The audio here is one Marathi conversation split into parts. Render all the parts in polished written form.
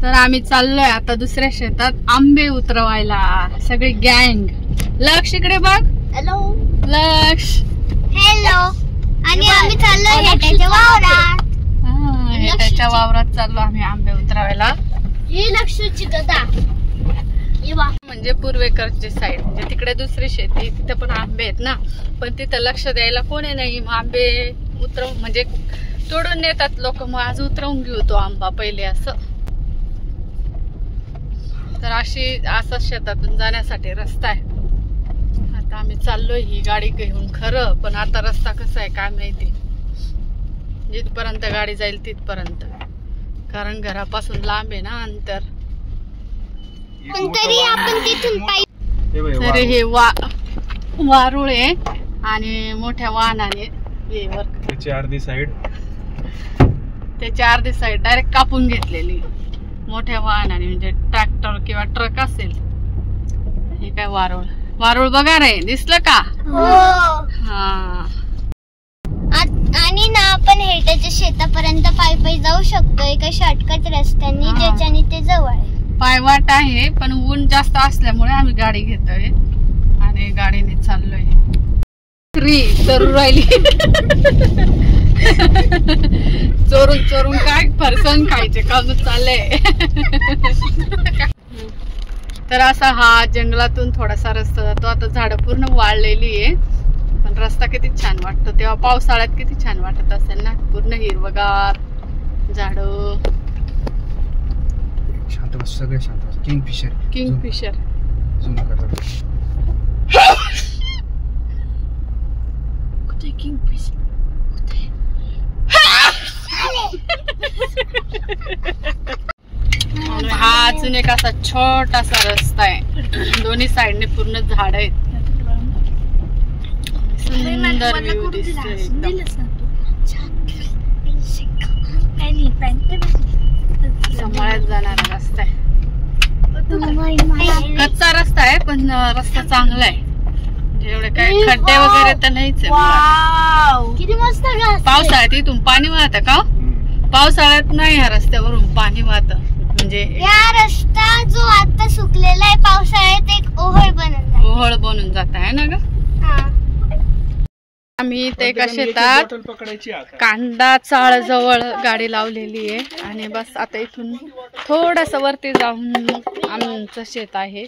तर आम्ही चाललोय आता दुसऱ्या शेतात आंबे उतरवायला, सगळी गँग. लक्ष इकडे बघ. हॅलो लक्ष. हॅलो. आणि आम्ही चाललोय हेटाच्या वावरात. हेटाच्या वावरात चाललो आम्ही आंबे उतरवायला. ही लक्षची गदा म्हणजे पूर्वेकडची साईड, म्हणजे तिकडे दुसरी शेती, तिथे पण आंबे आहेत ना, पण तिथं लक्ष द्यायला कोणी नाही. मग आंबे उतरव म्हणजे तोडून नेतात लोक. मग आज उतरवून घेऊ तो आंबा पहिले असं. तर असं शेतातून जाण्यासाठी रस्ता आहे. आता आम्ही चाललोय ही गाडी घेऊन खरं, पण आता रस्ता कसा आहे काय माहिती. जिथपर्यंत गाडी जाईल तिथपर्यंत, कारण घरापासून लांब आहे ना अंतर. पण तरी आपण तिथून तरी हे वारुळ आहे आणि मोठ्या वाहनाने त्याची अर्धी साईड डायरेक्ट कापून घेतलेली मोठ्या वाहनाने, म्हणजे ट्रॅक्टर किंवा ट्रक असेल. हे काय वारुळ बघा रे, दिसलं का? हा. आणि ना आपण हेटाच्या शेतापर्यंत पायी जाऊ शकतो एका शॉर्टकट रस्त्याने, ज्याच्याने ते जवळ आहे. पायवाट आहे, पण ऊन जास्त असल्यामुळे आम्ही गाडी घेतोय आणि गाडीने चाललोय. चोरून राहिली. चोरून काय फरसाण खायचे काम चाललंय. तर असा हा जंगलातून थोडासा रस्ता जातो. आता झाडं पूर्ण वाळलेली आहे, पण रस्ता किती छान वाटतो. तेव्हा पावसाळ्यात किती छान वाटत असेल ना, पूर्ण हिरवगार झाडं. शांत बस, सगळे शांत बस. किंगफिशर झूम करतात. कुठे किंगफिशर? हा अजून एक असा छोटासा रस्ता आहे, दोन्ही साइडने पूर्ण झाड आहेत. सुंदर व्ह्यू दिसतोय एकदम. समाळ्यात जाणारा रस्ता आहे. कच्चा रस्ता आहे, पण रस्ता चांगला आहे. एवढे काय खड्डे वगैरे तर नाहीच आहे. किती मस्त. पावसाळ्यात इथून पाणी वाहतं का? पावसाळ्यात नाही ह्या रस्त्यावरून पाणी वाहत. म्हणजे या रस्ता जो आता सुकलेला आहे, पावसाळ्यात एक ओहळ बनून जात आहे ना ग. आम्ही इथे एका शेतात कांदा चाळ जवळ गाडी लावलेली आहे आणि बस आता इथून थोडस वरती जाऊन आमचं शेत आहे,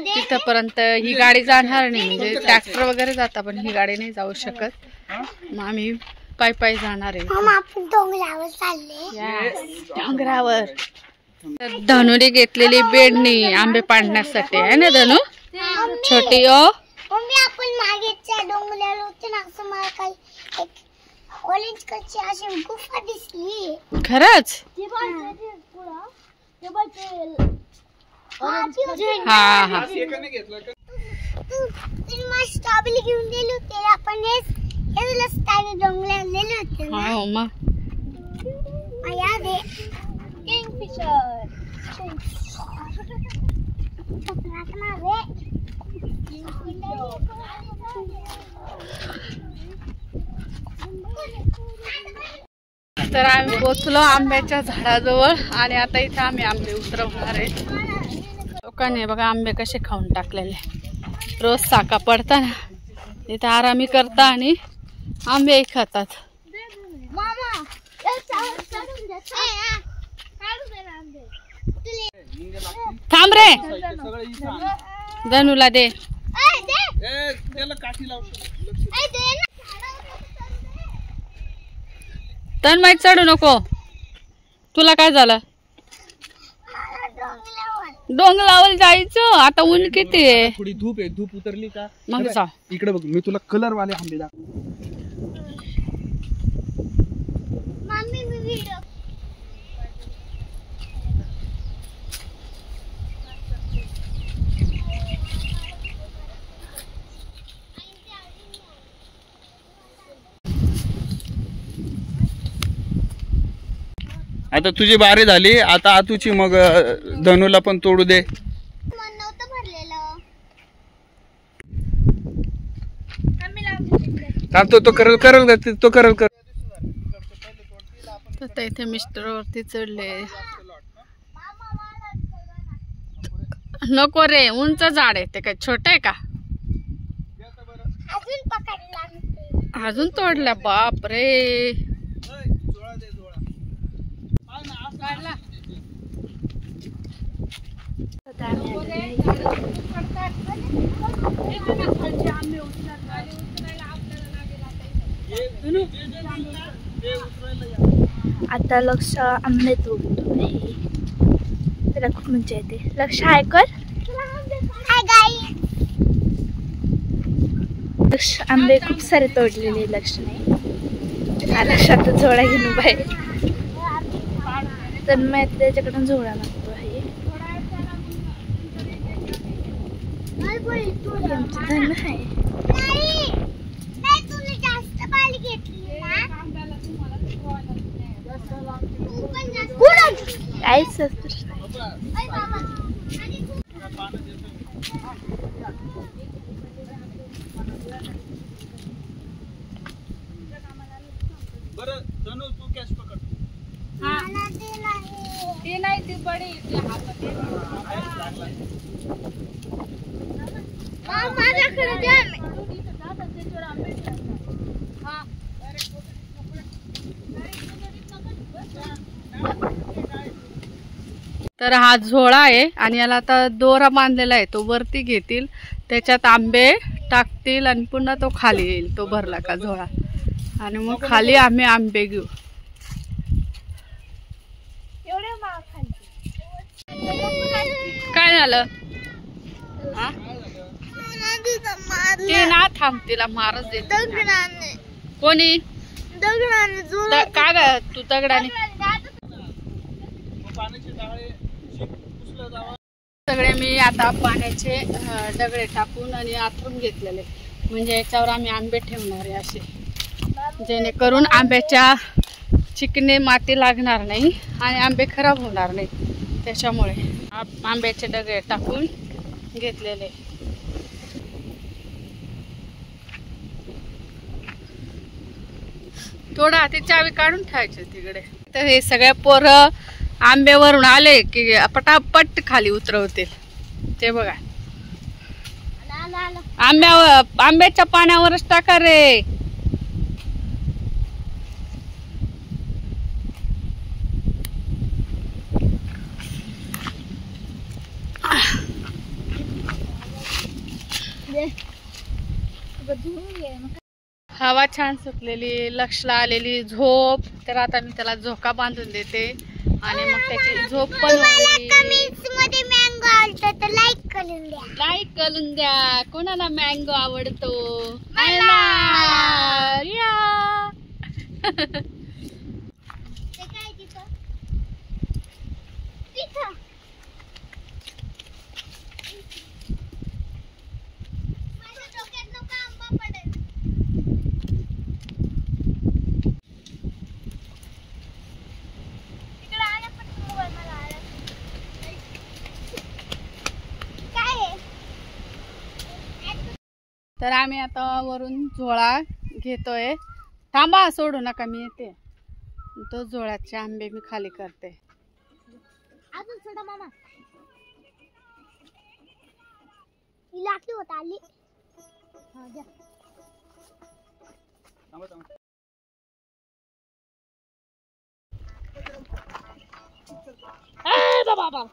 तिथपर्यंत ही गाडी जाणार नाही. म्हणजे ट्रॅक्टर वगैरे जाता, पण ही गाडी नाही जाऊ शकत. मग आम्ही पायी जाणार आहे डोंगरावर. धनुने घेतलेली बेडणी आंबे पाडण्यासाठी आहे ना धनु, छोटी. आपण मागेच्या डोंगराला होते ना, असं मला काही एक ऑरेंज कलरची अशी गुफा दिसली. खरंच? हा. स्ट्रॉबेरी घेऊन गेले होते आपण, डोंगराला गेले होते ना. हो मग. किंगफिशर तर आम्ही पोचलो आंब्याच्या झाडाजवळ आणि आता इथे आम्ही आंबे उतरवणार आहे. लोकांनी बघा आंबे कसे खाऊन टाकलेले. रोज साका पडता ना, इथे आरामी करता आणि आंबे खातात. थांब रे, धनुला दे. तन माहीत चढू नको. तुला काय झालं? डोंगरावर जायचं. आता ऊन किती आहे? थोडी धूप आहे. धूप उतरली का मग जा. इकडे बघ, मी तुला कलर वाले आंबे दाखव. आता तुझी बारी झाली, आता आतूची. मग धनुला पण तोडू दे. तो करल. तर इथे मिस्टर वरती चढले. नको रे, उंच झाड आहे ते, काय छोट आहे का? अजून पकडला अजून तोडल्या, बाप रे. आता लक्ष आंबे तोडतोय, त्याला खूप मजा येते. लक्ष हाय कर. लक्ष आंबे खूप सारे तोडलेले लक्ष नाही. हा लक्षात झोळा घेऊन बाहेर, तर मी त्याच्याकडून झोळा मागतो आहे. धन आहे. ती नाही, ती बडी. तर हा झोळा आहे आणि याला आता दोरा बांधलेला आहे, तो वरती घेतील, त्याच्यात आंबे टाकतील आणि पुन्हा तो खाली येईल, तो भरला का झोळा, आणि मग खाली आम्ही आंबे घेऊ. काय झालं? ते ना थांब, तिला मारच देत. कोणी का ग तू दगडाने? सगळे मी आता पाण्याचे दगडे टाकून आणि आथरून घेतलेले, म्हणजे याच्यावर आम्ही आंबे ठेवणार आहे असे, जेणेकरून आंब्याच्या चिकणे माती लागणार नाही आणि आंबे खराब होणार नाही. त्याच्यामुळे आंब्याचे दगडे टाकून घेतलेले. थोडा हाती चावी काढून ठेवायची तिकडे. तर हे सगळे पोरं आंब्यावरून आले की पटापट खाली उतरवतील. ते बघा, आंब्याच्या पाण्यावरच टाका रे. हवा छान सुटलेली, लक्षला आलेली झोप. तर आता मी त्याला झोका बांधून देते आणि मग त्याची झोप पण लाईक करून द्या. कोणाला मँगो आवडतो? तर आम्ही आता वरून झोळा घेतोय. थांबा, सोडू नका, मी येते. तो झोळ्याचे आंबे मी खाली करते. अजून सोडा मामा. ही लाकडी होत आली. हा द्या. बाबा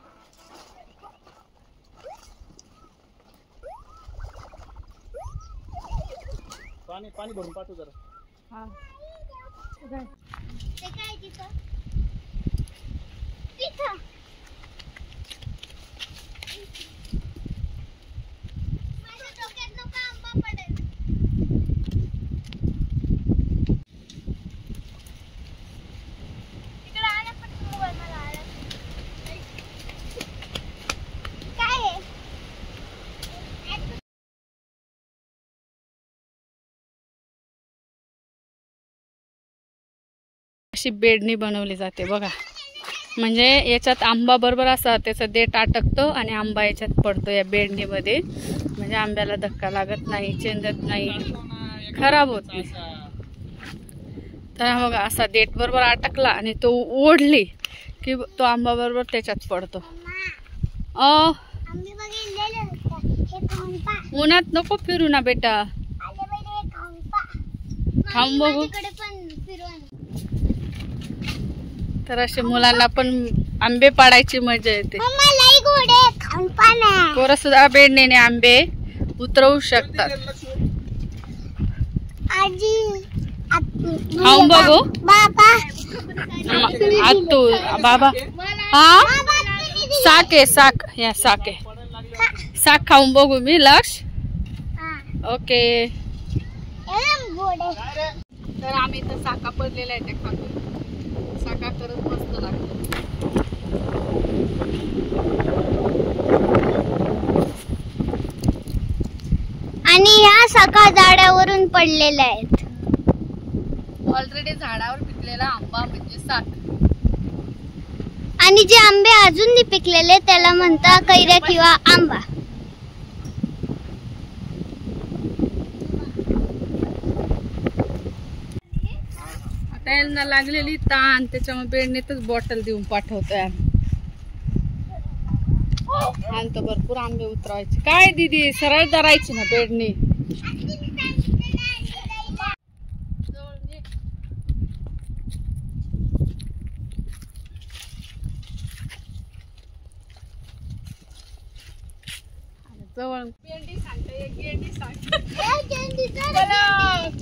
पाणी भरून पाठव जरा. हा, ते काय तिथं? तिथं माझ्या डोक्यात नको आंबा पडेल. तिकडे आला पण मोबाईल मला आला. काय आहे? अशी बेडणी बनवली जाते बघा. म्हणजे याच्यात आंबा बरोबर असा त्याचा देठ अटकतो आणि आंबा याच्यात पडतो या बेडणीमध्ये. म्हणजे आंब्याला धक्का लागत नाही, चेंजत नाही, खराब होत नाही. तर हा बघा, असा देठ बरोबर अटकला आणि तो ओढली की तो आंबा बरोबर त्याच्यात पडतो. आंबे बघितलेले होते. हे खाऊन पहा. उन्हात नको फिरू ना बेटा. आले पहिले हे खाऊन पहा. खाऊन बघू. माझ्याकडे पण फिरवा. तर असे मुलांना पण आंबे पाडायची मजा येते. मम्मा लई गोड आहे, खाऊन पहा ना. पोरं सुद्धा बेडने आंबे उतरवू शकतात. आजी खाऊन बघू. बाबा आतू बाबा हा साक आहे साक. या साक आहे. साक खाऊन बघू मी. लक्ष ओके. एकदम गोड आहे. तर आम्ही इथं साका पडलेल्या आहेत त्या खातो. साका करत मस्त लागतं. आणि ह्या सखा झाडावरून पडलेल्या आहेत. ऑलरेडी झाडावर पिकलेला आंबा म्हणजे साक. आणि जे आंबे अजून नाही पिकलेले त्याला म्हणतात कैऱ्या किंवा आंबा. आता यांना लागलेली ताण त्याच्यामुळे बेडनेतच बॉटल देऊन पाठवतोय आम्ही. आणतो भरपूर आंबे उतरवायचे. काय दीदी सरळ धरायची ना बेडने. जवळ पेंडी सांगते एक गेंडी सांगते.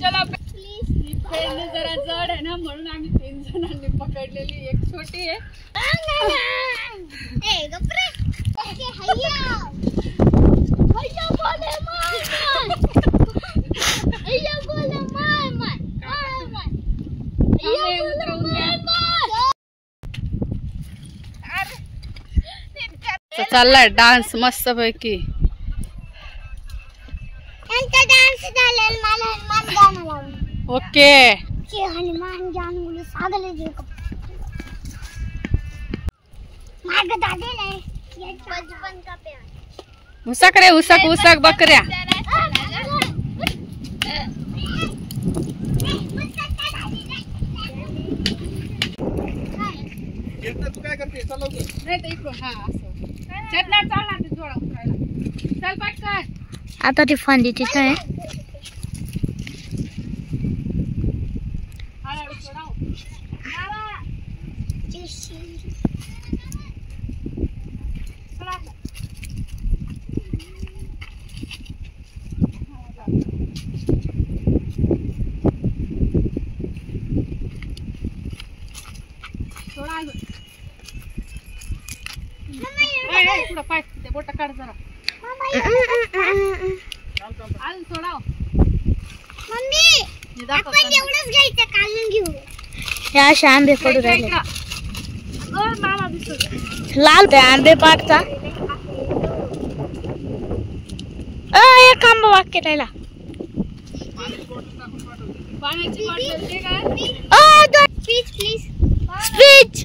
चला पेंडी जरा जड आहे ना म्हणून आम्ही 3 जणांनी पकडलेली. एक छोटी आहे. चाललाय डान्स मस्त पैकी. डान्स झालेला मला हनुमान गाणं लावून. ओके. हनुमान ज्ञान मुलं सागले जे माग दादेला आहे. बचपन का प्यार. उसाक रे उसाक उसाक बकऱ्या. काय करते चल पटकन. आता ती फांदी तिथं आहे. पाय ते बोट काढ जरा. अजून सोडाव. मम्मी आपण एवढंच घ्यायचं काढून घेऊ. या अशा आंबे पडू राहिले. लाल ते आंबे पाडता. एक आंबा वाक्य राहिला. पाण्याची बॉटल दे का. Please speech.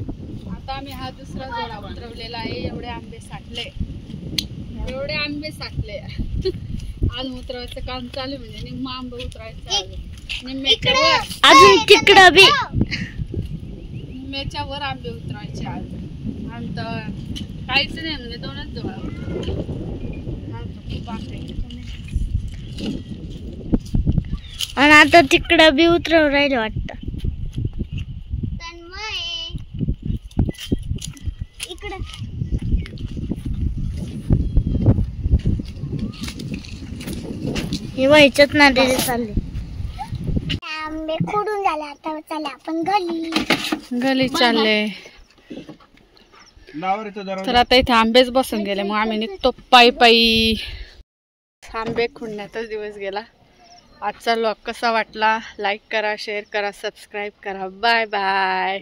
आता आम्ही हा दुसरा जोडा उतरवलेला आहे. एवढे आंबे साठले. एवढे आंबे साठले. आज उतरवायचं काम चालू म्हणजे निम्मा आंबे उतरायचं. निम्म्याच्या वर अजून तिकडं बी. निम्म्याच्या वर आंबे उतरायचे आज. आमचं काहीच नाही म्हणजे 2च जोडा. खूप आंबे. आणि आता तिकडं बी उतरव राहिलं वाटतं. हे व्हायच्यात ना ते चालले. आंबे खोडून झाले. आता चला आपण गली चालले. तर आता इथे आंबेच बसून गेले. मग आम्ही निघतो पायी. आंबे खुडण्यातच दिवस गेला. आजचा व्लॉग कसा वाटला लाईक करा, शेअर करा, सबस्क्राईब करा. Bye bye.